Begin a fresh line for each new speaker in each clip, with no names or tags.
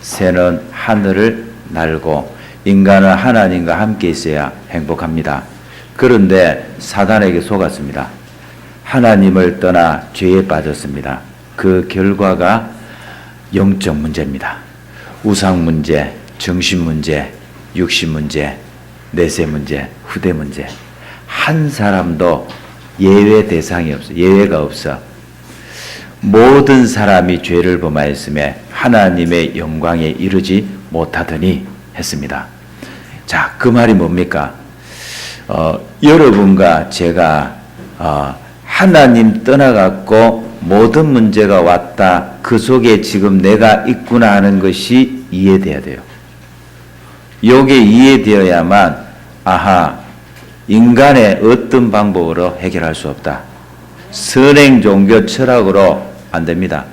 새는 하늘을 날고 인간은 하나님과 함께 있어야 행복합니다. 그런데 사단에게 속았습니다. 하나님을 떠나 죄에 빠졌습니다. 그 결과가 영적 문제입니다. 우상 문제, 정신 문제, 육신 문제, 내세 문제, 후대 문제. 한 사람도 예외 대상이 없어. 예외가 없어. 모든 사람이 죄를 범하였음에 하나님의 영광에 이르지 못하더니 했습니다. 자, 그 말이 뭡니까? 여러분과 제가 하나님 떠나갖고 모든 문제가 왔다. 그 속에 지금 내가 있구나 하는 것이 이해돼야 돼요. 요게 이해되어야만 아하, 인간의 어떤 방법으로 해결할 수 없다. 선행 종교 철학으로 안 됩니다.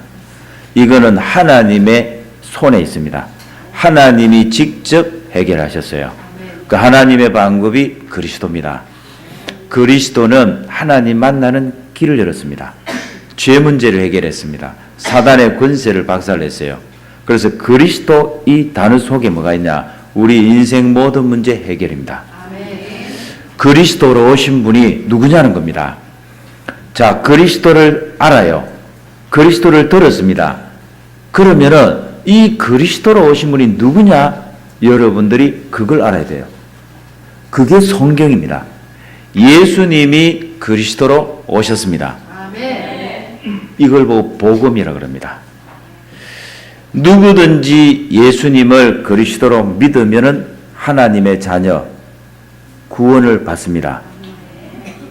이거는 하나님의 손에 있습니다. 하나님이 직접 해결하셨어요. 그 하나님의 방법이 그리스도입니다. 그리스도는 하나님 만나는 길을 열었습니다. 죄 문제를 해결했습니다. 사단의 권세를 박살냈어요. 그래서 그리스도 이 단어 속에 뭐가 있냐? 우리 인생 모든 문제 해결입니다. 그리스도로 오신 분이 누구냐는 겁니다. 자, 그리스도를 알아요. 그리스도를 들었습니다. 그러면은 이 그리스도로 오신 분이 누구냐? 여러분들이 그걸 알아야 돼요. 그게 성경입니다. 예수님이 그리스도로 오셨습니다. 이걸 보고 복음이라고 그럽니다. 누구든지 예수님을 그리스도로 믿으면은 하나님의 자녀, 구원을 받습니다.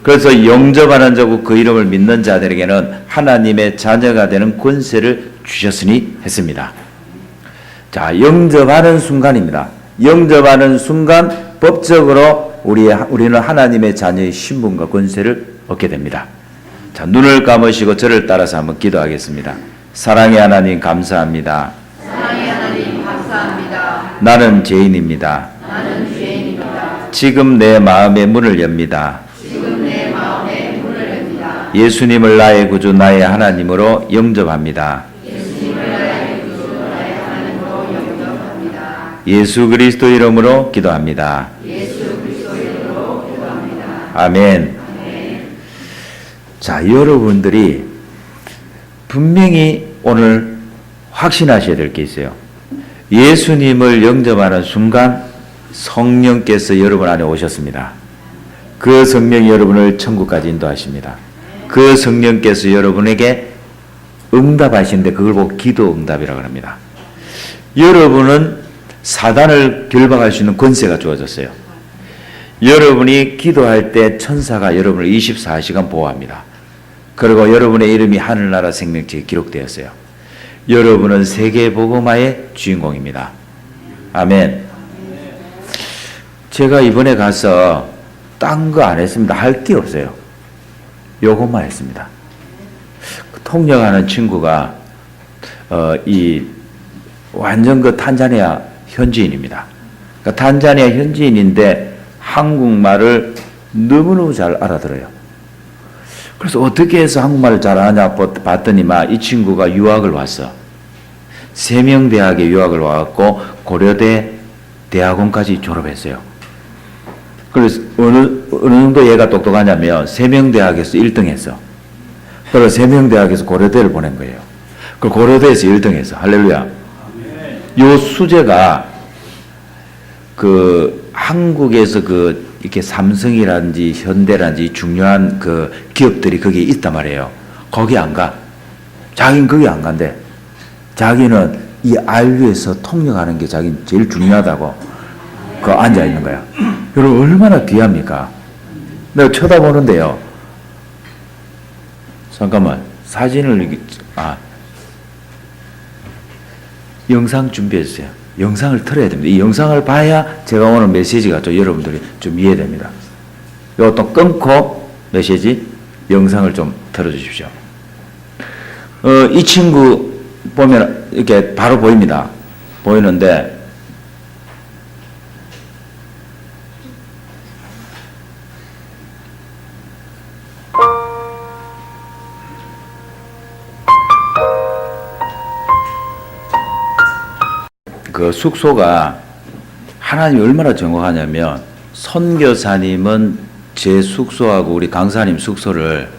그래서 영접하는 자고 그 이름을 믿는 자들에게는 하나님의 자녀가 되는 권세를 주셨으니 했습니다. 자, 영접하는 순간입니다. 영접하는 순간 법적으로 우리는 하나님의 자녀의 신분과 권세를 얻게 됩니다. 자, 눈을 감으시고 저를 따라서 한번 기도하겠습니다. 사랑의 하나님 감사합니다.
사랑의 하나님 감사합니다.
나는 죄인입니다.
나는 죄인입니다.
지금 내 마음의 문을 엽니다.
지금 내 마음의 문을 엽니다.
예수님을 나의 구주 나의 하나님으로 영접합니다.
예수님을 나의 구주 나의 하나님으로 영접합니다.
예수 그리스도 이름으로 기도합니다.
예수 그리스도 이름으로 기도합니다.
아멘.
아멘.
자, 여러분들이 분명히 오늘 확신하셔야 될 게 있어요. 예수님을 영접하는 순간 성령께서 여러분 안에 오셨습니다. 그 성령이 여러분을 천국까지 인도하십니다. 그 성령께서 여러분에게 응답하시는데 그걸 보고 기도 응답이라고 합니다. 여러분은 사단을 결박할 수 있는 권세가 주어졌어요. 여러분이 기도할 때 천사가 여러분을 24시간 보호합니다. 그리고 여러분의 이름이 하늘나라 생명책에 기록되었어요. 여러분은 세계복음화의 주인공입니다. 아멘. 제가 이번에 가서 딴 거 안 했습니다. 할 게 없어요. 요것만 했습니다. 통역하는 친구가 완전 그 탄자니아 현지인입니다. 그러니까 탄자니아 현지인인데 한국말을 너무너무 잘 알아들어요. 그래서 어떻게 해서 한국말을 잘하냐 봤더니만 이 친구가 유학을 왔어. 세명대학에 유학을 와갖고 고려대 대학원까지 졸업했어요. 그래서 어느 정도 얘가 똑똑하냐면 세명대학에서 1등 했어. 그래서 세명대학에서 고려대를 보낸 거예요. 그 고려대에서 1등 했어. 할렐루야. 요 수재가 한국에서 이렇게 삼성이라든지 현대라든지 중요한 그 기업들이 거기에 있단 말이에요. 거기 안 가. 자기는 거기 안 간대. 자기는 이 알류에서 통역하는 게 자기는 제일 중요하다고 앉아 있는 거야. 여러분, 얼마나 귀합니까? 내가 쳐다보는데요. 잠깐만. 사진을, 영상 준비해 주세요. 영상을 틀어야 됩니다. 이 영상을 봐야 제가 오늘 메시지가 여러분들이 좀 이해됩니다. 이것도 끊고 메시지 영상을 좀 틀어주십시오. 이 친구 보면 이렇게 바로 보입니다. 보이는데 그 숙소가 하나님이 얼마나 정확하냐면 선교사님은 제 숙소하고 우리 강사님 숙소를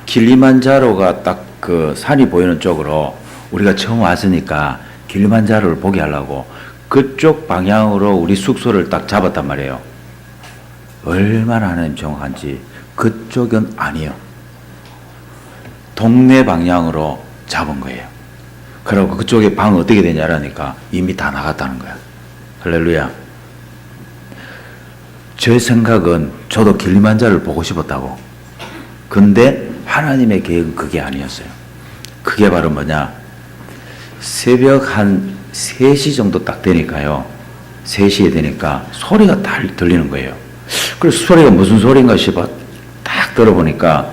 길리만자로가 딱 그 산이 보이는 쪽으로 우리가 처음 왔으니까 길리만자로를 보게 하려고 그쪽 방향으로 우리 숙소를 딱 잡았단 말이에요. 얼마나 하나님 정확한지. 그쪽은 아니요. 동네 방향으로 잡은 거예요. 그리고 그쪽에 방 어떻게 되냐라니까 이미 다 나갔다는 거야. 할렐루야. 제 생각은 저도 길리만자로를 보고 싶었다고. 근데 하나님의 계획은 그게 아니었어요. 그게 바로 뭐냐. 새벽 한 3시 정도 딱 되니까요. 3시에 되니까 소리가 다 들리는 거예요. 그래서 소리가 무슨 소리인가 싶어 딱 들어보니까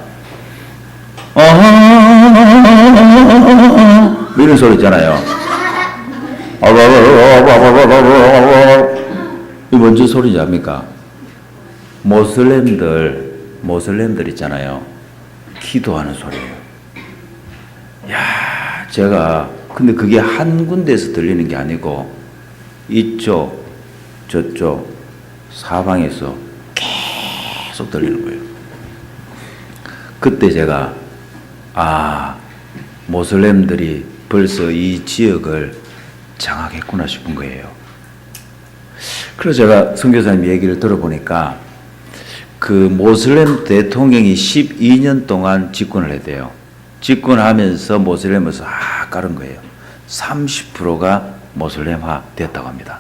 이런 소리 있잖아요. 이 뭔지 소리지 압니까? 모슬렘들 있잖아요. 기도하는 소리예요. 야, 제가 근데 그게 한 군데에서 들리는 게 아니고 이쪽, 저쪽, 사방에서 계속 들리는 거예요. 그때 제가 모슬렘들이 벌써 이 지역을 장악했구나 싶은 거예요. 그래서 제가 선교사님 얘기를 들어보니까 그 모슬렘 대통령이 12년 동안 집권을 했대요. 집권하면서 모슬렘을 싹 깔은 거예요. 30%가 모슬렘화 됐다고 합니다.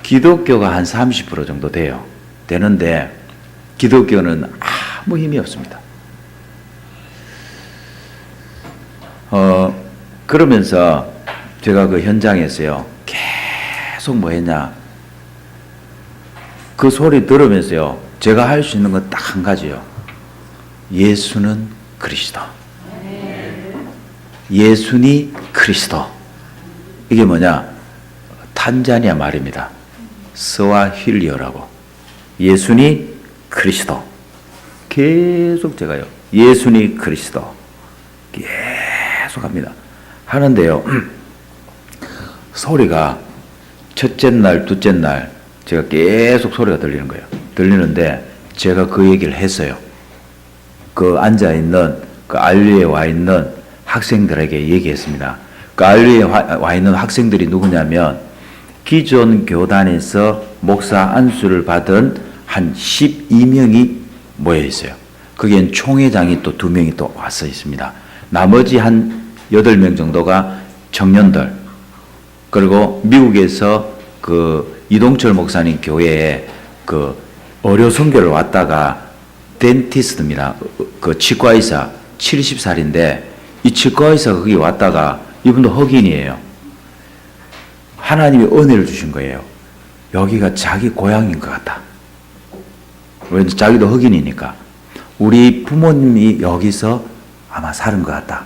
기독교가 한 30% 정도 돼요. 되는데 기독교는 아무 힘이 없습니다. 그러면서 제가 그 현장에서요. 계속 뭐 했냐. 그 소리 들으면서요. 제가 할 수 있는 건 딱 한 가지요. 예수는 그리스도. 예수니 그리스도. 이게 뭐냐? 탄자니아 말입니다. 스와힐리어라고. 예수니 그리스도. 계속 제가요. 예수니 그리스도. 계속 합니다. 하는데요. 소리가 첫째 날, 둘째 날 제가 계속 소리가 들리는 거예요. 들리는데 제가 그 얘기를 했어요. 그 앉아있는 그 안리에 와 있는 학생들에게 얘기했습니다. 그 안리에 와 있는 학생들이 누구냐면 기존 교단에서 목사 안수를 받은 한 12명이 모여 있어요. 거기엔 총회장이 또 2명이 또 와서 있습니다. 나머지 한 8명 정도가 청년들. 그리고 미국에서 그 이동철 목사님 교회에 그 어려 선교를 왔다가 덴티스트입니다. 그 치과의사 70살인데 이 치과의사가 거기 왔다가 이분도 흑인이에요. 하나님이 은혜를 주신 거예요. 여기가 자기 고향인 것 같다. 왠지 자기도 흑인이니까 우리 부모님이 여기서 아마 사는 것 같다.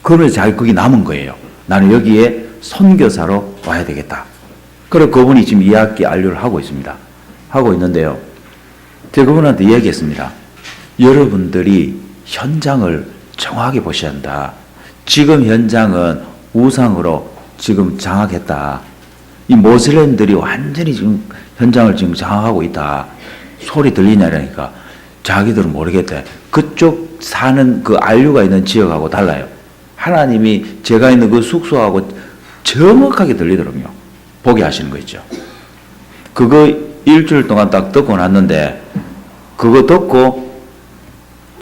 그러면서 자기 거기 남은 거예요. 나는 여기에 선교사로 와야 되겠다. 그래서 그분이 지금 2학기 안료를 하고 있습니다. 하고 있는데요. 제가 그분한테 얘기했습니다. 여러분들이 현장을 정확하게 보셔야 한다. 지금 현장은 우상으로 지금 장악했다. 이 모슬렘들이 완전히 지금 현장을 지금 장악하고 있다. 소리 들리냐니까 자기들은 모르겠대. 그쪽 사는 그 안류가 있는 지역하고 달라요. 하나님이 제가 있는 그 숙소하고 정확하게 들리더군요. 보게 하시는 거 있죠. 그거 일주일 동안 딱 듣고 났는데 그거 듣고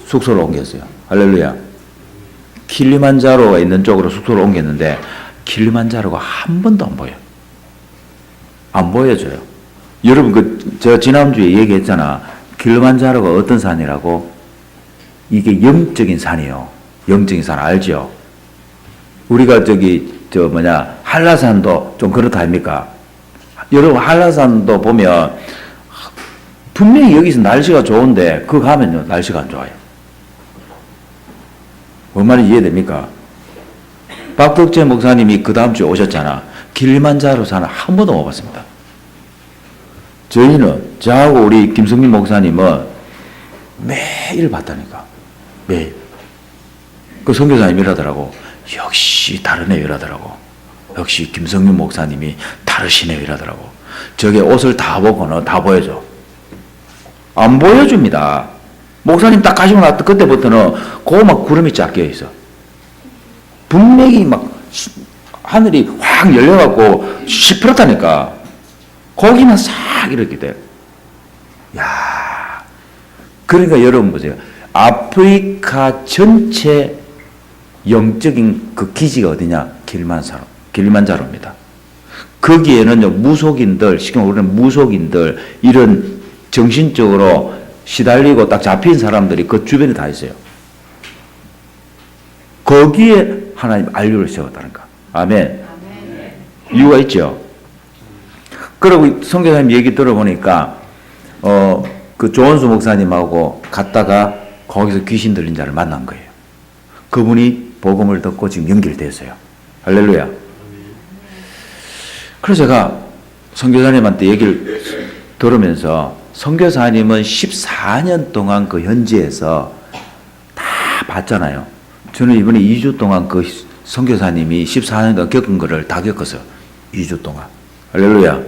숙소로 옮겼어요. 할렐루야. 킬리만자로가 있는 쪽으로 숙소로 옮겼는데 킬리만자로가 한 번도 안 보여요. 안 보여줘요. 여러분 제가 지난주에 얘기했잖아. 킬리만자로가 어떤 산이라고? 이게 영적인 산이에요. 영적인 산 알죠? 우리가 한라산도 좀 그렇다 아닙니까? 여러분 한라산도 보면 분명히 여기서 날씨가 좋은데 그거 가면요 날씨가 안 좋아요. 뭔 말인지 이해됩니까? 박덕재 목사님이 그 다음 주에 오셨잖아. 킬리만자로 산을 한 번도 못 봤습니다. 저하고 우리 김성민 목사님은 매일 봤다니까. 매일. 그 선교사님이 이러더라고. 역시 다르네 이러더라고. 역시 김성윤 목사님이 다르시네요 이러더라고. 저게 옷을 다 보고는 다 보여줘. 안 보여줍니다. 목사님 딱 가시고 나서 그때부터는 막 구름이 쫙 껴있어. 분명히 막 하늘이 확 열려갖고 시퍼렇다니까. 거기만 싹 이렇게 돼. 야, 그러니까 여러분 보세요. 아프리카 전체 영적인 그 기지가 어디냐? 길만자로입니다. 거기에는 무속인들, 쉽게 우리는 무속인들, 이런 정신적으로 시달리고 딱 잡힌 사람들이 그 주변에 다 있어요. 거기에 하나님 안류를 세웠다는 거. 아멘. 이유가 있죠. 그리고 선교사님 얘기 들어보니까 그 조원수 목사님하고 갔다가 거기서 귀신 들린 자를 만난 거예요. 그분이 복음을 듣고 지금 연결됐어요. 할렐루야. 그래서 제가 선교사님한테 얘기를 들으면서, 선교사님은 14년 동안 그 현지에서 다 봤잖아요. 저는 이번에 2주 동안 그 선교사님이 14년간 겪은 거를 다 겪었어요. 2주 동안. 할렐루야.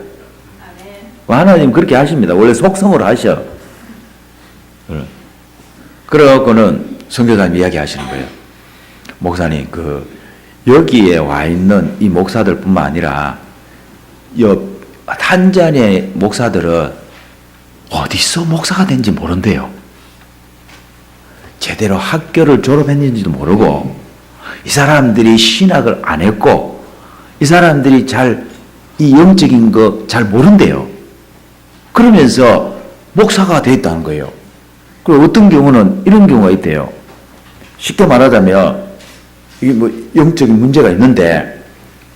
하나님 그렇게 하십니다. 원래 속성으로 하셔. 그래갖고는 선교사님 이야기 하시는 거예요. 목사님, 여기에 와 있는 이 목사들 뿐만 아니라, 탄자니아의 목사들은 어디서 목사가 된지 모른대요. 제대로 학교를 졸업했는지도 모르고, 이 사람들이 신학을 안 했고, 이 사람들이 이 영적인 거 잘 모른대요. 그러면서 목사가 돼 있다는 거예요. 그리고 어떤 경우는 이런 경우가 있대요. 쉽게 말하자면, 이게 뭐 영적인 문제가 있는데,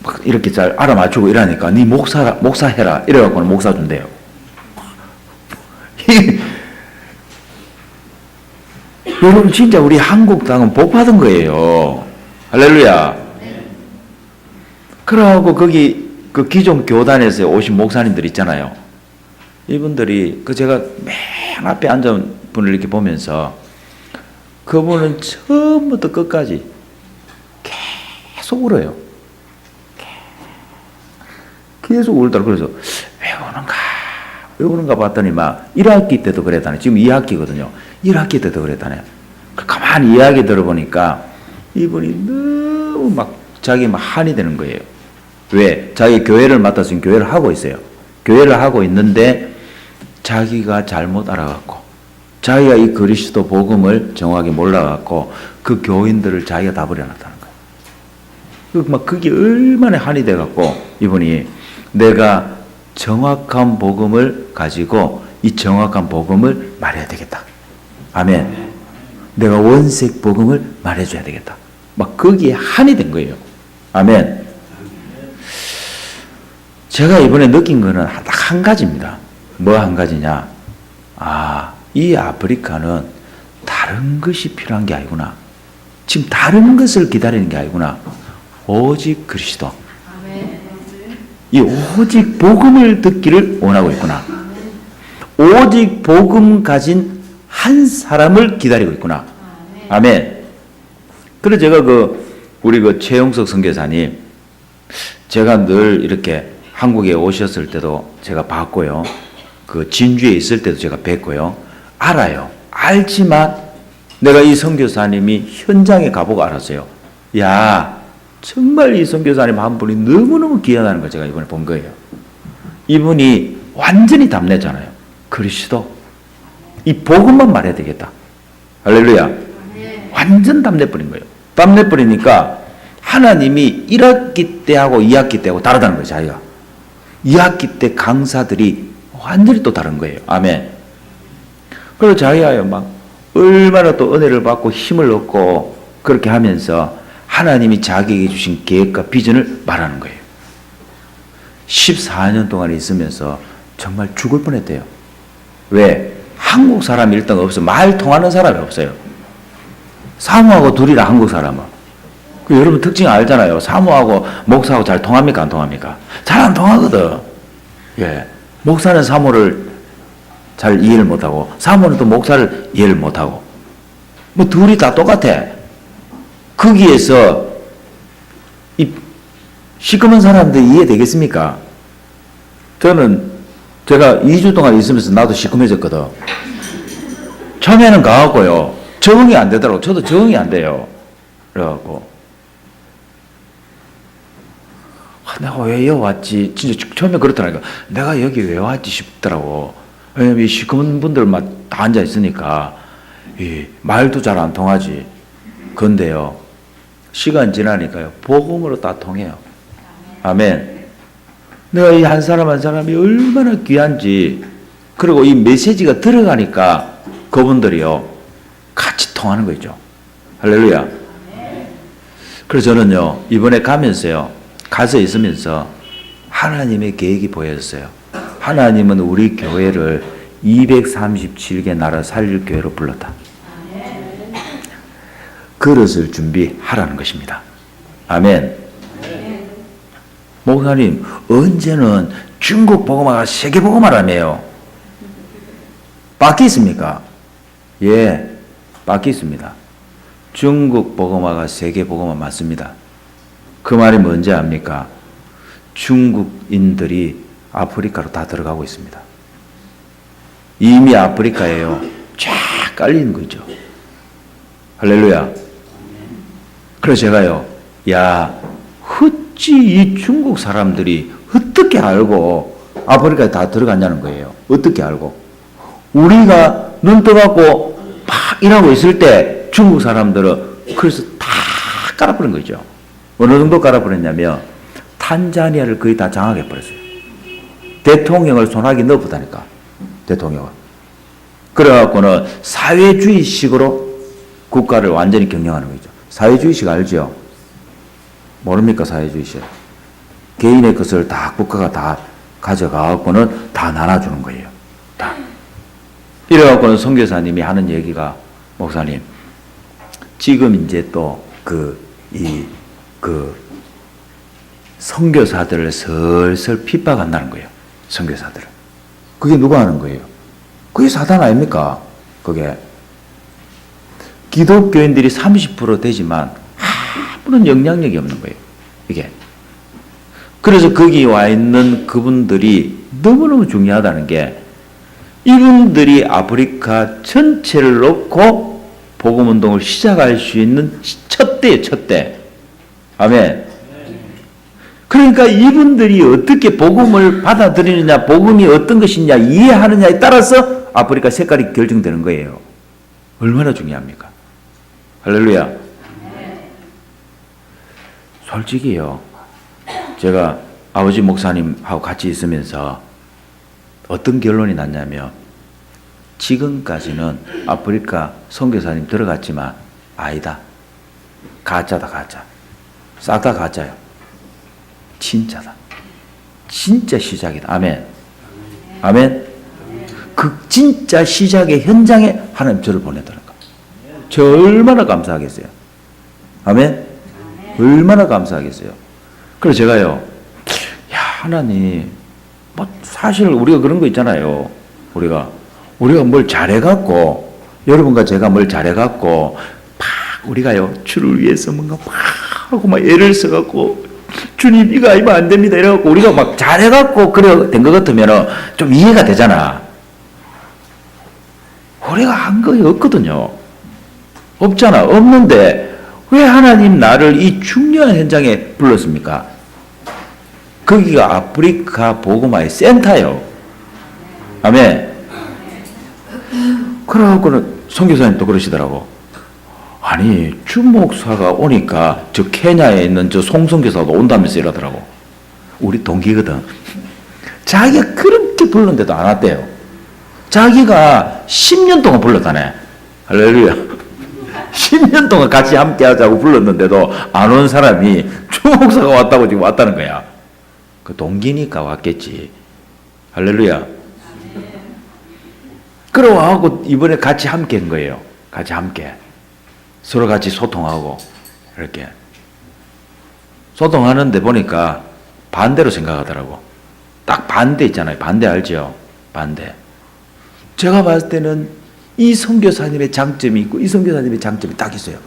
막 이렇게 잘 알아맞추고 이러니까, 네 목사해라. 이래갖고는 목사 준대요. 여러분, 진짜 우리 한국 땅은 복 받은 거예요. 할렐루야. 그러고 거기 그 기존 교단에서 오신 목사님들 있잖아요. 이분들이 제가 맨 앞에 앉은 분을 이렇게 보면서, 그분은 처음부터 끝까지 계속 울어요. 계속 울더라고요. 그래서 왜 우는가 봤더니 막 1학기 때도 그랬다네. 지금 2학기거든요. 1학기 때도 그랬다네. 가만히 이야기 들어보니까 이분이 너무 막 자기 막 한이 되는 거예요. 왜? 자기 교회를 맡아서 지금 교회를 하고 있어요. 교회를 하고 있는데 자기가 잘못 알아갖고, 자기가 이 그리스도 복음을 정확하게 몰라갖고 그 교인들을 자기가 다 버려놨다는 거예요. 막 그게 얼마나 한이 돼갖고 이분이, 내가 정확한 복음을 가지고 이 정확한 복음을 말해야 되겠다. 아멘. 내가 원색 복음을 말해줘야 되겠다. 막 거기에 한이 된 거예요. 아멘. 제가 이번에 느낀 거는 딱 한 가지입니다. 뭐 한 가지냐? 이 아프리카는 다른 것이 필요한 게 아니구나. 지금 다른 것을 기다리는 게 아니구나. 오직 그리스도. 이 오직 복음을 듣기를 원하고 있구나. 오직 복음 가진 한 사람을 기다리고 있구나. 아멘. 그래서 제가 우리 최영석 선교사님, 제가 늘 이렇게 한국에 오셨을 때도 제가 봤고요. 진주에 있을 때도 제가 뵀고요. 알아요. 알지만 내가 이 선교사님이 현장에 가보고 알았어요. 야, 정말 이 선교사님 한 분이 너무너무 귀하다는 걸 제가 이번에 본 거예요. 이분이 완전히 담냈잖아요. 그리스도. 이 복음만 말해야 되겠다. 할렐루야. 완전 담내버린 거예요. 담내버리니까 하나님이 1학기 때하고 2학기 때하고 다르다는 거예요. 자기가. 2학기 때 강사들이 완전히 또 다른 거예요. 아멘. 그리고 자기가 막 얼마나 또 은혜를 받고 힘을 얻고 그렇게 하면서 하나님이 자기에게 주신 계획과 비전을 말하는 거예요. 14년 동안 있으면서 정말 죽을 뻔했대요. 왜? 한국 사람이 일단 없어. 말 통하는 사람이 없어요. 사모하고 둘이라 한국 사람은. 여러분 특징 알잖아요. 사모하고 목사하고 잘 통합니까? 안 통합니까? 잘 안 통하거든. 예. 목사는 사모를 잘 이해를 못하고, 사모는 또 목사를 이해를 못하고. 뭐 둘이 다 똑같아. 거기에서 이 시커먼 사람들 이해되겠습니까? 제가 2주 동안 있으면서 나도 시커매졌거든. 처음에는 가갖고요. 적응이 안 되더라고. 저도 적응이 안 돼요. 그래갖고. 내가 왜 여기 왔지? 진짜 처음에 그렇더라니까. 내가 여기 왜 왔지 싶더라고. 왜냐면 이 시커먼 분들만 다 앉아있으니까, 말도 잘 안 통하지. 근데요, 시간 지나니까요, 복음으로 다 통해요. 아멘. 내가 이 한 사람 한 사람이 얼마나 귀한지, 그리고 이 메시지가 들어가니까 그분들이요, 같이 통하는 거죠. 할렐루야. 그래서 저는요, 이번에 가서 있으면서 하나님의 계획이 보였어요. 하나님은 우리 교회를 237개 나라 살릴 교회로 불렀다. 그릇을 준비하라는 것입니다. 아멘. 목사님, 언제는 중국 복음화가 세계 복음화라며요? 바뀌었습니까? 예, 바뀌었습니다. 중국 복음화가 세계 복음화 맞습니다. 그 말이 뭔지 압니까? 중국인들이 아프리카로 다 들어가고 있습니다. 이미 아프리카에요, 쫙 깔리는 거죠. 할렐루야. 그래서 제가요, 어찌 이 중국 사람들이 어떻게 알고 아프리카에 다 들어갔냐는 거예요. 어떻게 알고? 우리가 눈 떠갖고 막 일하고 있을 때 중국 사람들은 그래서 다 깔아버린 거죠. 어느 정도 깔아버렸냐면 탄자니아를 거의 다 장악해버렸어요. 대통령을 손아귀 넣어보다니까. 대통령을. 그래갖고는 사회주의식으로 국가를 완전히 경영하는 거죠. 사회주의식 알죠? 모릅니까? 사회주의식. 개인의 것을 다 국가가 다 가져가갖고는 다 나눠주는 거예요. 다. 이래갖고는 선교사님이 하는 얘기가, 목사님, 지금 이제 또 선교사들을 슬슬 핍박한다는 거예요. 선교사들을. 그게 누가 하는 거예요? 그게 사단 아닙니까? 그게. 기독교인들이 30% 되지만 아무런 영향력이 없는 거예요. 이게. 그래서 거기 와 있는 그분들이 너무너무 중요하다는 게, 이분들이 아프리카 전체를 놓고 복음운동을 시작할 수 있는 첫 때예요. 첫 때. 아멘. 그러니까 이분들이 어떻게 복음을 받아들이느냐, 복음이 어떤 것이냐 이해하느냐에 따라서 아프리카 색깔이 결정되는 거예요. 얼마나 중요합니까? 할렐루야. 솔직히요, 제가 아버지 목사님하고 같이 있으면서 어떤 결론이 났냐면, 지금까지는 아프리카 선교사님 들어갔지만 아니다. 가짜다, 가짜. 싹 다 가짜요. 진짜다. 진짜 시작이다. 아멘. 아멘. 그 진짜 시작의 현장에 하나님 저를 보내더라는 거. 저 얼마나 감사하겠어요. 아멘. 얼마나 감사하겠어요. 그래서 제가요, 하나님, 사실 우리가 그런 거 있잖아요. 우리가 뭘 잘해갖고, 여러분과 제가 뭘 잘해갖고, 우리가요, 주를 위해서 뭔가 하고 애를 써갖고, 주님, 이거 아니면 안 됩니다. 이래갖고, 우리가 막 잘해갖고, 그래, 된 것 같으면 좀 이해가 되잖아. 우리가 한 거에 없거든요. 없잖아. 없는데, 왜 하나님 나를 이 중요한 현장에 불렀습니까? 거기가 아프리카 복음화의 센터예요. 아멘. 그래갖고는 선교사님 또 그러시더라고. 아니, 주목사가 오니까 저 케냐에 있는 저 송선교사도 온다면서 이러더라고. 우리 동기거든. 자기가 그렇게 불렀는데도 안 왔대요. 자기가 10년 동안 불렀다네. 할렐루야. 10년 동안 같이 함께 하자고 불렀는데도 안 온 사람이 주목사가 왔다고 지금 왔다는 거야. 그 동기니까 왔겠지. 할렐루야. 그러고 이번에 같이 함께 한 거예요. 같이 함께. 서로 같이 소통하고, 이렇게. 소통하는데 보니까 반대로 생각하더라고. 딱 반대 있잖아요. 반대 알죠? 반대. 제가 봤을 때는 이 선교사님의 장점이 있고 이 선교사님의 장점이 딱 있어요.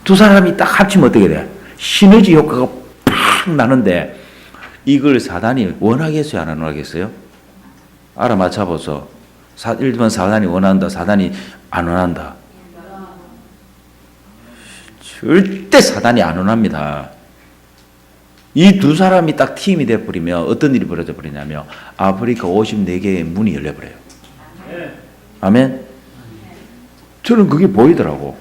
두 사람이 딱 합치면 어떻게 돼? 시너지 효과가 팍 나는데, 이걸 사단이 원하겠어요? 안 원하겠어요? 알아맞혀보소. 1번 사단이 원한다. 사단이 안 원한다. 절대 사단이 안 원합니다. 이 두 사람이 딱 팀이 돼버리면 어떤 일이 벌어져 버리냐면 아프리카 54개의 문이 열려버려요. 아멘? 저는 그게 보이더라고.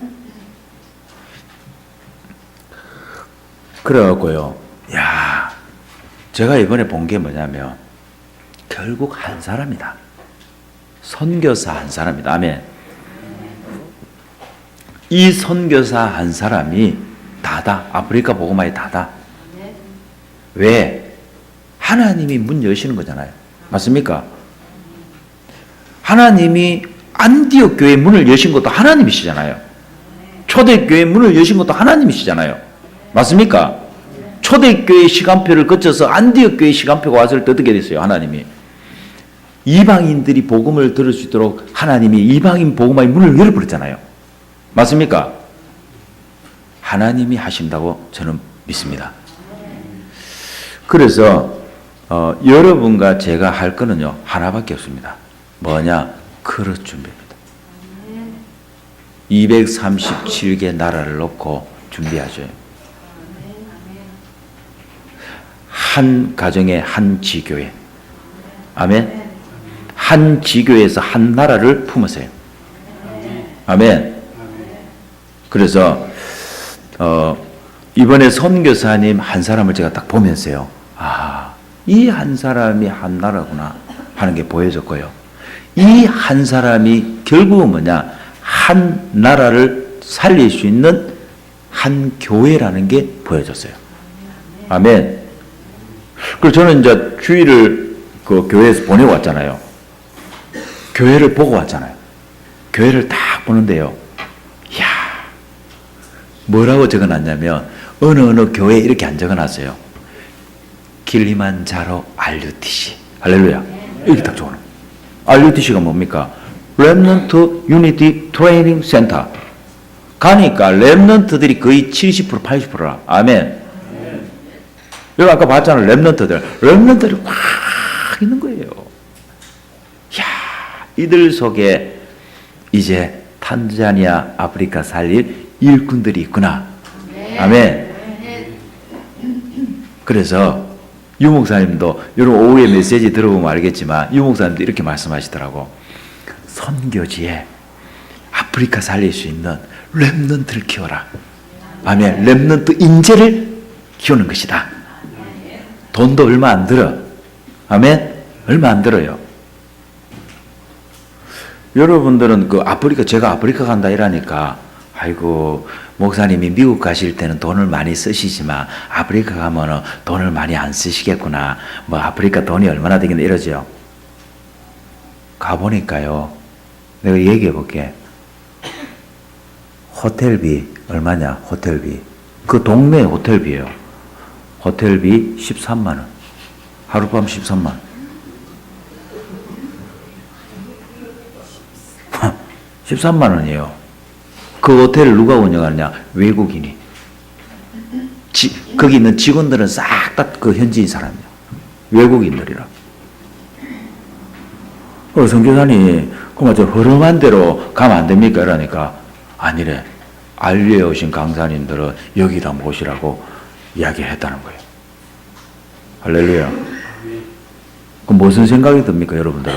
그래갖고요, 야, 제가 이번에 본 게 뭐냐면 결국 한 사람이다. 선교사 한 사람이다. 아멘. 이 선교사 한 사람이 다다. 아프리카 복음화의 다다. 왜? 하나님이 문 여시는 거잖아요. 맞습니까? 하나님이 안디옥 교회 문을 여신 것도 하나님이시잖아요. 초대교회 문을 여신 것도 하나님이시잖아요. 맞습니까? 초대교회 시간표를 거쳐서 안디옥 교회 시간표가 왔을 때 어떻게 됐어요? 하나님이 이방인들이 복음을 들을 수 있도록 하나님이 이방인 복음화의 문을 열어버렸잖아요. 맞습니까? 하나님이 하신다고 저는 믿습니다. 그래서 여러분과 제가 할 거는요 하나밖에 없습니다. 뭐냐? 그릇 준비입니다. 237개 나라를 놓고 준비하죠. 한 가정에 한 지교회. 아멘. 한 지교회에서 한 나라를 품으세요. 아멘. 그래서 이번에 선교사님 한 사람을 제가 딱 보면서요, 아, 이 한 사람이 한 나라구나 하는 게 보여졌고요. 이 한 사람이 결국은 뭐냐? 한 나라를 살릴 수 있는 한 교회라는 게 보여졌어요. 아멘. 그래서 저는 이제 주일을 그 교회에서 보내고 왔잖아요. 교회를 보고 왔잖아요. 교회를 딱 보는데요. 이야, 뭐라고 적어놨냐면 어느 교회에 이렇게 안 적어놨어요. 길리만자로 RUTC. 할렐루야. 이렇게 딱 적어놔. RUTC가 뭡니까? Remnant Unity Training Center. 가니까 렘넌트들이 거의 70% 80%라. 아멘. 여기 아까 봤잖아요. 렘넌트들이 확 있는 거예요. 이야, 이들 속에 이제 탄자니아, 아프리카 살릴 일꾼들이 있구나. 아멘. 그래서 유 목사님도 여러분 오후에 메시지 들어보면 알겠지만 유 목사님도 이렇게 말씀하시더라고. 선교지에 아프리카 살릴 수 있는 렘넌트를 키워라. 아멘. 렘넌트 인재를 키우는 것이다. 돈도 얼마 안 들어. 아멘. 얼마 안 들어요. 여러분들은 그 아프리카, 제가 아프리카 간다 이러니까 아이고 목사님이 미국 가실 때는 돈을 많이 쓰시지만 아프리카 가면은 돈을 많이 안 쓰시겠구나. 뭐 아프리카 돈이 얼마나 되겠나 이러죠. 가보니까요. 내가 얘기해 볼게. 호텔비 얼마냐? 호텔비. 그 동네 호텔비예요. 호텔비 13만 원. 하룻밤 13만 원. 13만 원이에요. 그 호텔을 누가 운영하느냐? 외국인이. 거기 있는 직원들은 싹 다 그 현지인 사람이야. 외국인들이라. 선교사님, 그만 저 허름한 데로 가면 안 됩니까? 이러니까 아니래. 알리에 오신 강사님들은 여기다 모시라고 이야기했다는 거예요. 할렐루야. 그럼 무슨 생각이 듭니까, 여러분들?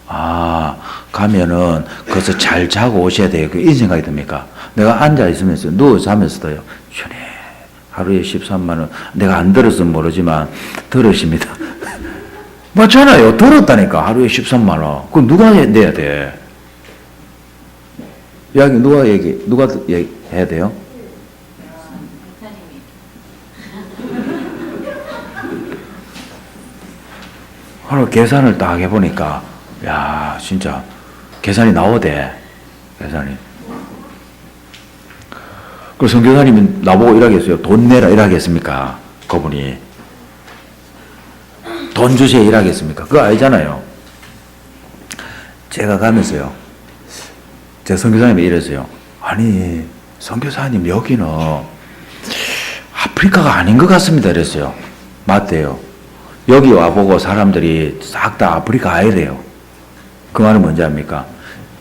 아, 가면은 거기서 잘 자고 오셔야 돼요. 이 생각이 듭니까? 내가 앉아 있으면서 누워 자면서도요. 시원해. 하루에 13만 원. 내가 안 들었으면 모르지만 들으십니다. 맞잖아요. 들었다니까. 하루에 13만 원. 그럼 누가 내야 돼? 이야기 누가 해야 돼요? 하루 계산을 딱 해보니까 야 진짜 계산이 나오대. 계산이. 그 선교사님이 나보고 이러겠어요. 돈 내라 이러겠습니까? 그분이. 돈 주세요 이러겠습니까? 그거 아니잖아요. 제가 가면서요. 제 선교사님이 이랬어요. 아니 선교사님 여기는 아프리카가 아닌 것 같습니다. 이랬어요. 맞대요. 여기 와보고 사람들이 싹 다 아프리카 가야 돼요. 그 말은 뭔지 압니까?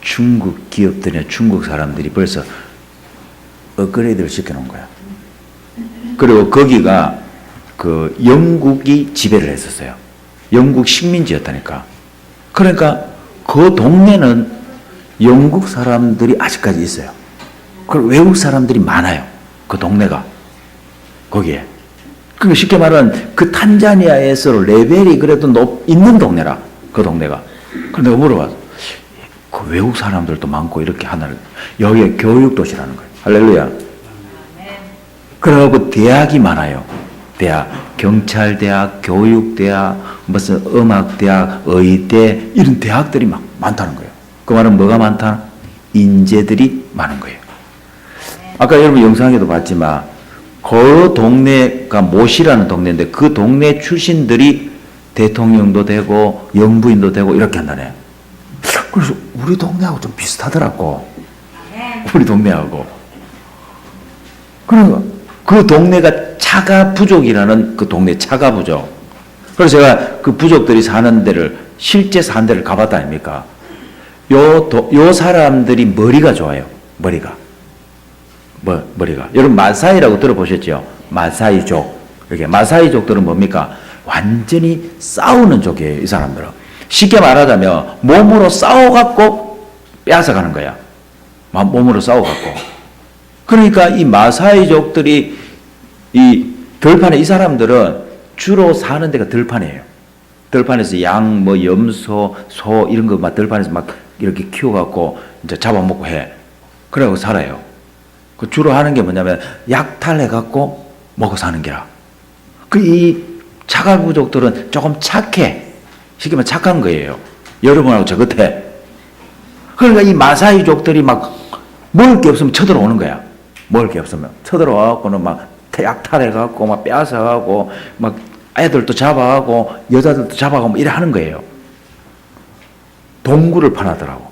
중국 기업들이나 중국 사람들이 벌써 업그레이드를 시켜놓은 거야. 그리고 거기가 그 영국이 지배를 했었어요. 영국 식민지였다니까. 그러니까 그 동네는 영국 사람들이 아직까지 있어요. 그리고 외국 사람들이 많아요. 그 동네가. 거기에. 그러니까 쉽게 말하면 그 탄자니아에서 레벨이 그래도 있는 동네라. 그 동네가. 그래서 내가 물어봤어. 그 외국 사람들도 많고 이렇게 하나를. 여기에 교육도시라는 거예요. 할렐루야. 그래갖고 대학이 많아요. 대학. 경찰대학, 교육대학, 무슨 음악대학, 의대, 이런 대학들이 막 많다는 거예요. 그 말은 뭐가 많다? 인재들이 많은 거예요. 아까 여러분 영상에도 봤지만, 그 동네가 모시라는 동네인데, 그 동네 출신들이 대통령도 되고, 영부인도 되고, 이렇게 한다네. 그래서 우리 동네하고 좀 비슷하더라고. 우리 동네하고. 그러니까, 그 동네가 차가 부족이라는 그 동네 차가 부족. 그래서 제가 그 부족들이 사는 데를, 실제 사는 데를 가봤다 아닙니까? 요 사람들이 머리가 좋아요. 머리가. 머리가. 여러분, 마사이라고 들어보셨죠? 마사이족. 이렇게. 마사이족들은 뭡니까? 완전히 싸우는 족이에요, 이 사람들은. 쉽게 말하자면, 몸으로 싸워갖고 뺏어가는 거야. 몸으로 싸워갖고. 그러니까 이 마사이족들이 이 들판에 이 사람들은 주로 사는 데가 들판이에요. 들판에서 양, 염소, 소 이런 거 막 들판에서 막 이렇게 키워갖고 이제 잡아먹고 해. 그래갖고 살아요. 그 주로 하는 게 뭐냐면 약탈해갖고 먹어 사는 게라. 이 차가부족들은 조금 착해. 쉽게 말하면 착한 거예요. 여러분하고 저 끝에. 그러니까 이 마사이족들이 막 먹을 게 없으면 쳐들어오는 거야. 먹을 게 없으면. 쳐들어와갖고는 막 약탈해갖고 막 빼앗아가고 막 애들도 잡아가고 여자들도 잡아가고 뭐 이래 하는 거예요. 동굴을 파놨더라고.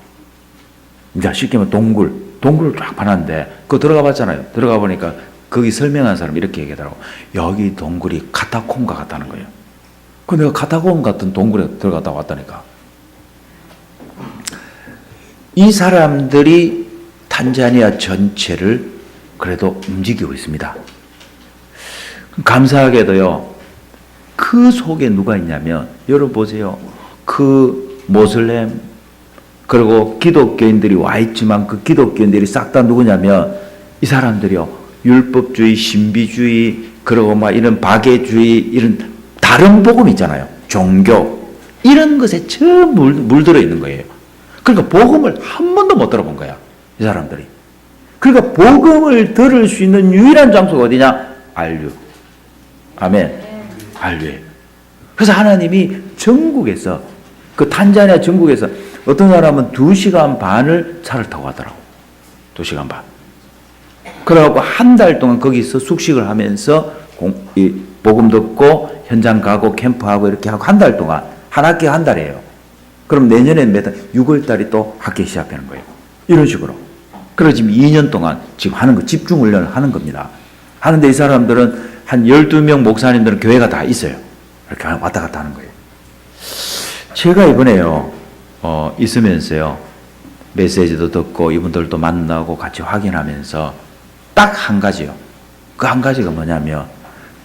이제 쉽게 말하면 동굴을 쫙 파놨는데 그거 들어가 봤잖아요. 들어가 보니까 거기 설명한 사람이 이렇게 얘기하더라고. 여기 동굴이 카타콤과 같다는 거예요. 그 내가 카타콤 같은 동굴에 들어갔다 왔다니까. 이 사람들이 탄자니아 전체를 그래도 움직이고 있습니다. 감사하게도요, 그 속에 누가 있냐면, 여러분 보세요. 그 모슬렘, 그리고 기독교인들이 와 있지만 그 기독교인들이 싹 다 누구냐면, 이 사람들이요, 율법주의, 신비주의, 그리고 막 이런 박애주의, 이런 다른 복음 있잖아요. 종교. 이런 것에 전부 물들어 있는 거예요. 그러니까 복음을 한 번도 못 들어본 거야. 이 사람들이. 그러니까 복음을 들을 수 있는 유일한 장소가 어디냐? 알류. 아멘. 알류예요. 그래서 하나님이 전국에서, 그 탄자니아 전국에서 어떤 사람은 2시간 반을 차를 타고 가더라고. 2시간 반. 그래갖고 한 달 동안 거기서 숙식을 하면서 복음 듣고 현장 가고 캠프하고 이렇게 하고 한 달 동안, 한 학기가 한 달이에요. 그럼 내년에 6월 달이 또 학기 시작하는 거예요. 이런 식으로. 그래서 지금 2년 동안 지금 하는 거, 집중훈련을 하는 겁니다. 하는데 이 사람들은 한 12명 목사님들은 교회가 다 있어요. 이렇게 왔다 갔다 하는 거예요. 제가 이번에요, 있으면서요, 메시지도 듣고 이분들도 만나고 같이 확인하면서 딱 한 가지요. 그 한 가지가 뭐냐면,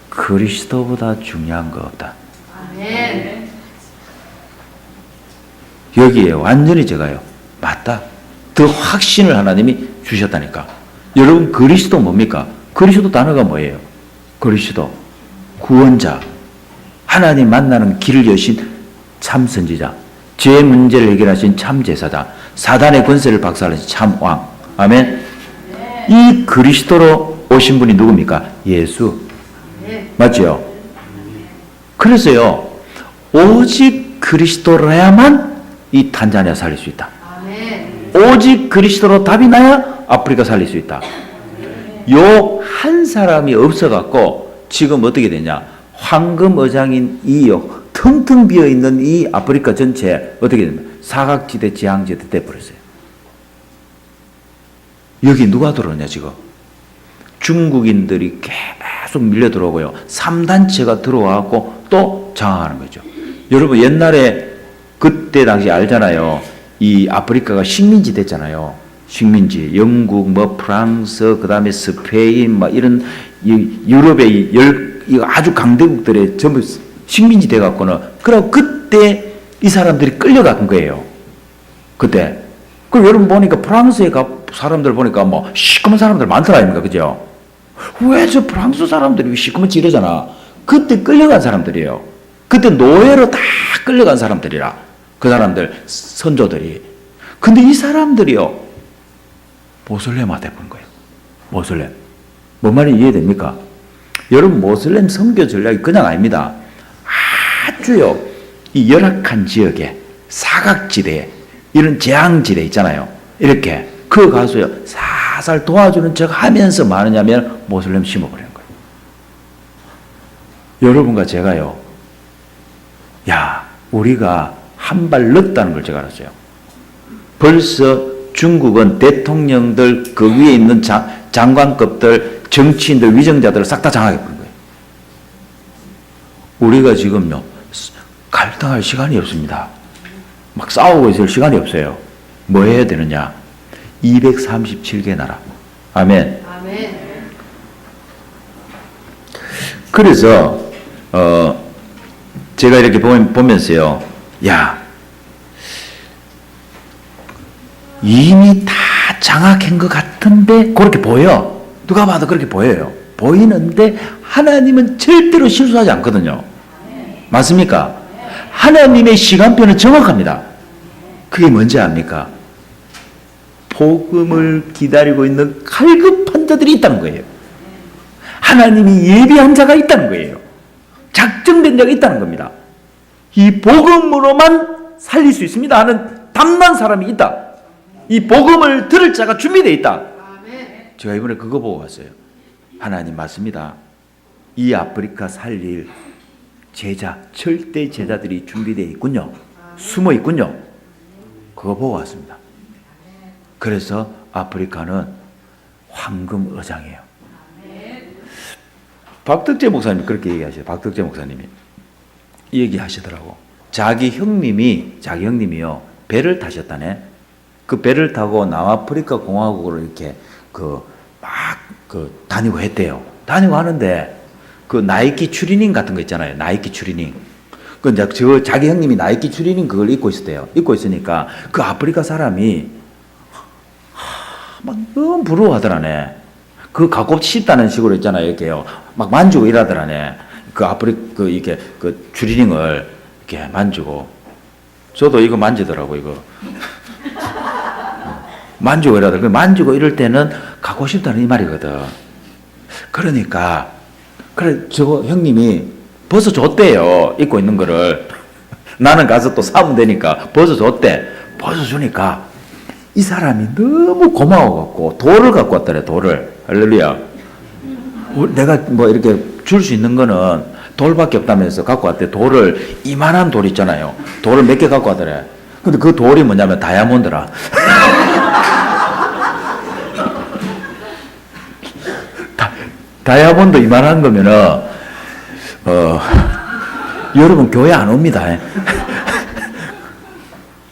그리스도보다 중요한 거 없다.
아멘.
여기에 완전히 제가요, 맞다. 더 확신을 하나님이 주셨다니까. 여러분, 그리스도 뭡니까? 그리스도 단어가 뭐예요? 그리스도, 구원자, 하나님 만나는 길을 여신 참 선지자, 죄의 문제를 해결하신 참 제사자, 사단의 권세를 박살내신 참 왕. 아멘. 이 그리스도로 오신 분이 누굽니까? 예수. 맞죠? 그래서요, 오직 그리스도로야만 이 탄자니아 살릴 수 있다. 오직 그리스도로 답이 나야 아프리카 살릴 수 있다. 요 한 사람이 없어갖고 지금 어떻게 되냐? 황금어장인 이 텅텅 비어있는 이 아프리카 전체 어떻게 됩니까? 사각지대, 지향지대 돼버렸어요. 여기 누가 들어오냐 지금? 중국인들이 계속 계속 밀려 들어오고요. 3단체가 들어와갖고 또 장악하는 거죠. 여러분 옛날에 그때 당시 알잖아요. 이 아프리카가 식민지 됐잖아요. 식민지. 영국, 뭐 프랑스, 그 다음에 스페인, 뭐 이런 유럽의 아주 강대국들의 전부 식민지 돼갖고는 그럼 그때 이 사람들이 끌려간 거예요. 그때. 그럼 여러분 보니까 프랑스에 사람들 보니까 뭐 시커먼 사람들 많더라 아닙니까? 그죠? 왜 저 프랑스 사람들이 시커먼지 이러잖아. 그때 끌려간 사람들이에요. 그때 노예로 다 끌려간 사람들이라. 그 사람들 선조들이. 근데 이 사람들이요. 모슬렘화 돼버린 거예요. 모슬렘. 뭔 말인지 이해됩니까? 여러분 모슬렘 선교 전략이 그냥 아닙니다. 아주요. 이 열악한 지역에 사각지대에 이런 재앙지대 있잖아요. 이렇게 그 가서요. 살살 도와주는 척 하면서 뭐 하느냐면 모슬렘 심어버리는 거예요. 여러분과 제가요. 야, 우리가 한 발 늦다는 걸 제가 알았어요. 벌써 중국은 대통령들 그 위에 있는 장관급들, 정치인들, 위정자들을 싹 다 장악해버린 거예요. 우리가 지금요. 갈등할 시간이 없습니다. 막 싸우고 있을 시간이 없어요. 뭐 해야 되느냐? 237개 나라. 아멘.
아멘.
그래서 제가 이렇게 보면서요. 야, 이미 다 장악한 것 같은데 그렇게 보여. 누가 봐도 그렇게 보여요. 보이는데 하나님은 절대로 실수하지 않거든요. 맞습니까? 하나님의 시간표는 정확합니다. 그게 뭔지 압니까? 복음을 기다리고 있는 갈급한 자들이 있다는 거예요. 하나님이 예비한 자가 있다는 거예요. 작정된 자가 있다는 겁니다. 이 복음으로만 살릴 수 있습니다 하는 담난 사람이 있다. 이 복음을 들을 자가 준비되어 있다. 제가 이번에 그거 보고 왔어요. 하나님 맞습니다. 이 아프리카 살릴 제자, 절대 제자들이 준비되어 있군요. 숨어 있군요. 그거 보고 왔습니다. 그래서 아프리카는 황금 어장이에요. 박덕재 목사님이 그렇게 얘기하셔요. 박덕재 목사님이 얘기하시더라고. 자기 형님이요 배를 타셨다네. 그 배를 타고 남아프리카 공화국으로 이렇게 다니고 했대요. 다니고 하는데 그 나이키 추리닝 같은 거 있잖아요. 나이키 추리닝. 그 이제 자기 형님이 나이키 추리닝 그걸 입고 있었대요. 입고 있으니까 그 아프리카 사람이 막 너무 부러워하더라네. 그 갖고 싶다는 식으로 있잖아요. 이렇게요. 막 만지고 이러더라네. 이게 그 추리닝을 이렇게 만지고. 저도 이거 만지더라고, 이거. 만지고 이러더라고. 만지고 이럴 때는 갖고 싶다는 이 말이거든. 그러니까, 그래, 저거 형님이 벗어줬대요. 입고 있는 거를. 나는 가서 또 사면 되니까 벗어줬대. 벗어주니까 이 사람이 너무 고마워갖고 돌을 갖고 왔더래, 돌을. 할렐루야. 내가 뭐 이렇게 줄 수 있는 거는 돌밖에 없다면서 갖고 왔대. 돌을, 이만한 돌 있잖아요. 돌을 몇 개 갖고 왔더래. 근데 그 돌이 뭐냐면 다이아몬드라. 다이아몬드 이만한 거면은, 여러분 교회 안 옵니다.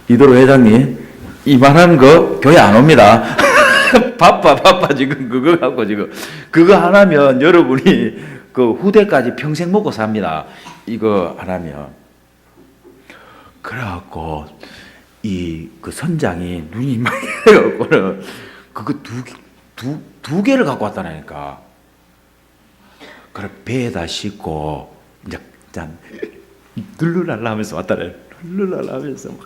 이도로 회장님, 이만한 거 교회 안 옵니다. 바빠 지금 그거 갖고 지금 그거 하나면 여러분이 그 후대까지 평생 먹고 삽니다. 이거 하나면. 그래갖고 그 선장이 눈이 막 해갖고는 그거 두 개를 갖고 왔다니까. 그래 배에다 싣고 이제 룰루랄라 하면서 왔다래. 룰루랄라 하면서 막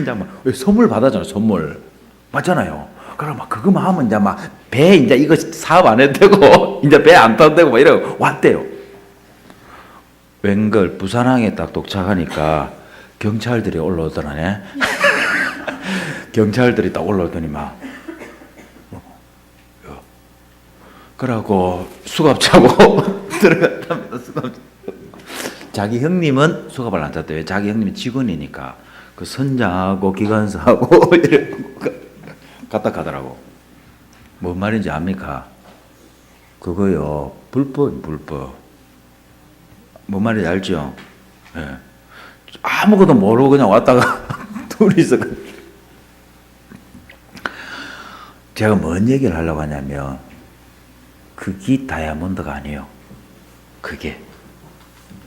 이제 막 선물 받았잖아. 선물 맞잖아요. 그럼 막 그거만 하면 이제 막 배 이제 이거 사업 안 해도 되고 이제 배 안 타도 되고 막 이러고 왔대요. 웬걸 부산항에 딱 도착하니까 경찰들이 올라오더라네. 경찰들이 딱 올라오더니 막 그러고 수갑 차고 들어갔답니다. 수갑. 자기 형님은 수갑을 안 찼대요. 자기 형님이 직원이니까 그 선장하고 기관사하고 이렇게 갖다 가더라고. 뭔 말인지 압니까? 그거요. 불법. 뭔 말인지 알죠? 예. 아무것도 모르고 그냥 왔다가 둘이서 제가 뭔 얘기를 하려고 하냐면 그게 다이아몬드가 아니에요. 그게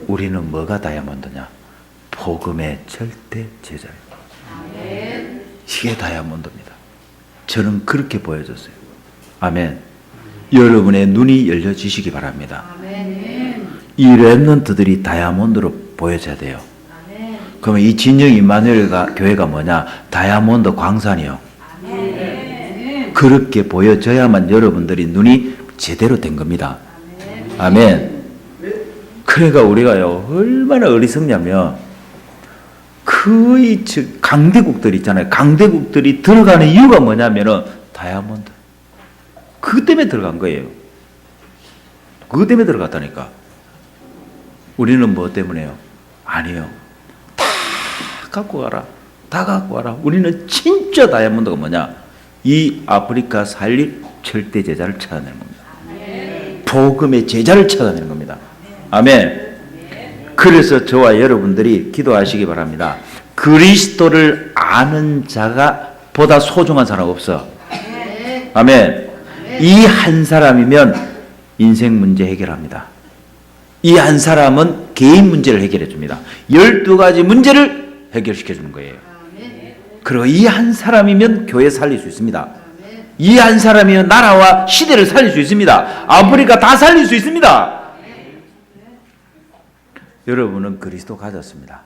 우리는 뭐가 다이아몬드냐? 복음의 절대 제자예요. 이게 다이아몬드입니다. 저는 그렇게 보여줬어요. 아멘. 여러분의 눈이 열려지시기 바랍니다. 이 렘넌트들이 다이아몬드로 보여져야 돼요. 그러면 이 진영 임마누엘 교회가 뭐냐? 다이아몬드 광산이요. 그렇게 보여져야만 여러분들이 눈이 제대로 된 겁니다. 아멘. 그러니까 우리가요 얼마나 어리석냐면 거의 강대국들 있잖아요. 강대국들이 들어가는 이유가 뭐냐면은 다이아몬드. 그것 때문에 들어간 거예요. 그것 때문에 들어갔다니까. 우리는 뭐 때문에요? 아니요. 다 갖고 가라. 다 갖고 가라. 우리는 진짜 다이아몬드가 뭐냐? 이 아프리카 살릴 절대 제자를 찾아내는 겁니다. 복음의 제자를 찾아내는 겁니다. 아멘. 그래서 저와 여러분들이 기도하시기 바랍니다. 그리스도를 아는 자가 보다 소중한 사람 없어. 아멘. 이 한 사람이면 인생 문제 해결합니다. 이 한 사람은 개인 문제를 해결해 줍니다. 12가지 문제를 해결시켜 주는 거예요. 그리고 이 한 사람이면 교회 살릴 수 있습니다. 이 한 사람이면 나라와 시대를 살릴 수 있습니다. 아프리카 다 살릴 수 있습니다. 여러분은 그리스도 가졌습니다.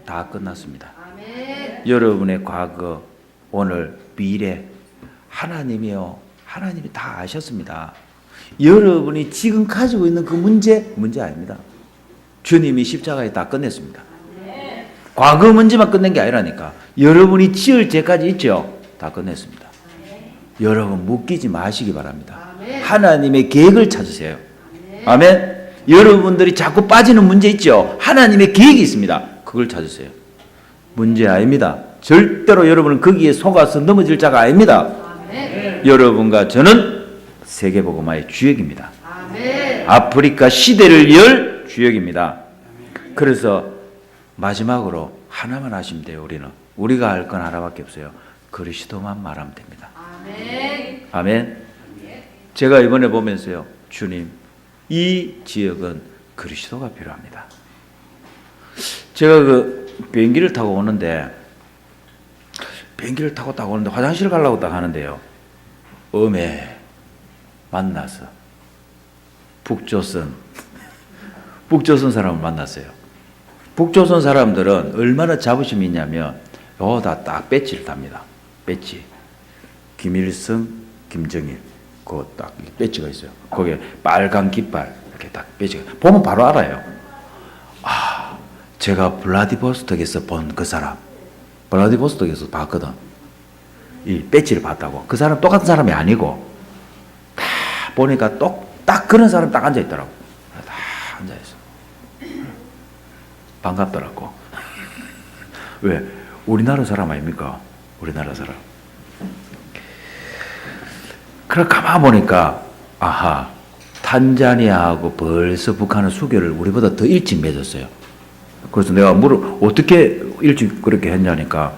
다 끝났습니다. 여러분의 과거, 오늘, 미래 하나님이요. 하나님이 다 아셨습니다. 여러분이 지금 가지고 있는 그 문제 아닙니다. 주님이 십자가에 다 끝냈습니다. 과거 문제만 끝낸 게 아니라니까. 여러분이 지을 죄까지 있죠? 다 끝냈습니다. 여러분 묶이지 마시기 바랍니다. 하나님의 계획을 찾으세요. 아멘. 여러분들이 자꾸 빠지는 문제 있죠? 하나님의 계획이 있습니다. 그걸 찾으세요. 문제 아닙니다. 절대로 여러분은 거기에 속아서 넘어질 자가 아닙니다. 여러분과 저는 세계복음화의 주역입니다. 아프리카 시대를 열 주역입니다. 그래서 마지막으로 하나만 하시면 돼요. 우리가 할 건 하나밖에 없어요. 그리스도만 말하면 됩니다. 아멘. 제가 이번에 보면서요, 주님, 이 지역은 그리스도가 필요합니다. 제가 비행기를 타고 오는데 화장실 가려고 딱 하는데요, 엄에 만나서 북조선 사람을 만났어요. 북조선 사람들은 얼마나 자부심이 있냐면 여기다 딱 배지를 답니다. 배지. 김일성, 김정일. 그 딱 배지가 있어요. 거기에 빨간 깃발 이렇게 딱 배지가. 보면 바로 알아요. 아, 제가 블라디보스톡에서 본 그 사람. 블라디보스톡에서 봤거든. 이 배지를 봤다고. 그 사람 똑같은 사람이 아니고 다 보니까 딱 그런 사람 딱 앉아 있더라고. 다 앉아 있어. 반갑더라고. 왜? 우리나라 사람 아닙니까? 우리나라 사람. 그래 가만 보니까 아하, 탄자니아하고 벌써 북한은 수교를 우리보다 더 일찍 맺었어요. 그래서 내가 어떻게 일찍 그렇게 했냐니까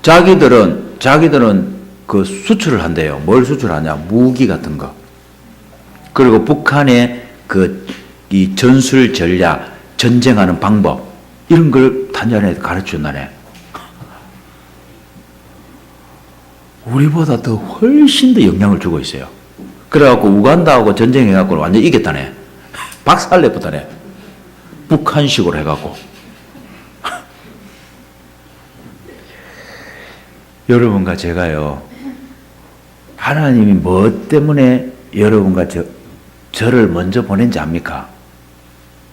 자기들은 그 수출을 한대요. 뭘 수출하냐? 무기 같은 거. 그리고 북한의 이 전술 전략, 전쟁하는 방법 이런 걸 탄자니아에 가르쳐준다네. 우리보다 더 훨씬 더 영향을 주고 있어요. 그래갖고 우간다하고 전쟁해갖고 완전 이겼다네. 박살내버다네. 북한식으로 해갖고. 여러분과 제가요, 하나님이 뭐 때문에 여러분과 저를 먼저 보낸지 압니까?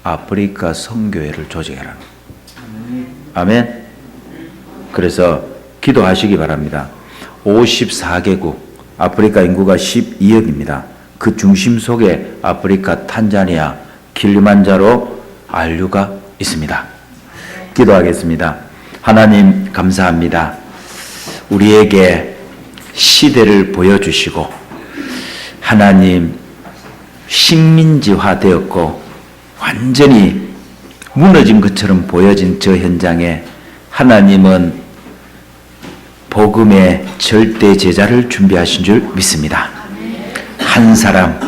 아프리카 선교회를 조직해라는. 아멘. 그래서 기도하시기 바랍니다. 54개국, 아프리카 인구가 12억입니다. 그 중심 속에 아프리카 탄자니아, 킬리만자로 알류가 있습니다. 기도하겠습니다. 하나님 감사합니다. 우리에게 시대를 보여주시고 하나님 식민지화 되었고 완전히 무너진 것처럼 보여진 저 현장에 하나님은 복음의 절대 제자를 준비하신 줄 믿습니다. 한 사람,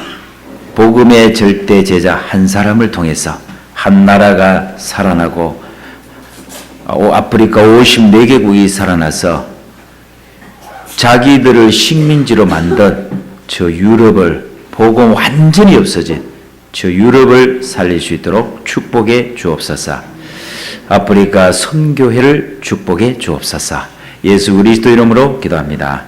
복음의 절대 제자 한 사람을 통해서 한 나라가 살아나고 아프리카 54개국이 살아나서 자기들을 식민지로 만든 저 유럽을 복음 완전히 없어진 저 유럽을 살릴 수 있도록 축복해 주옵소서. 아프리카 선교회를 축복해 주옵소서. 예수 그리스도 이름으로 기도합니다.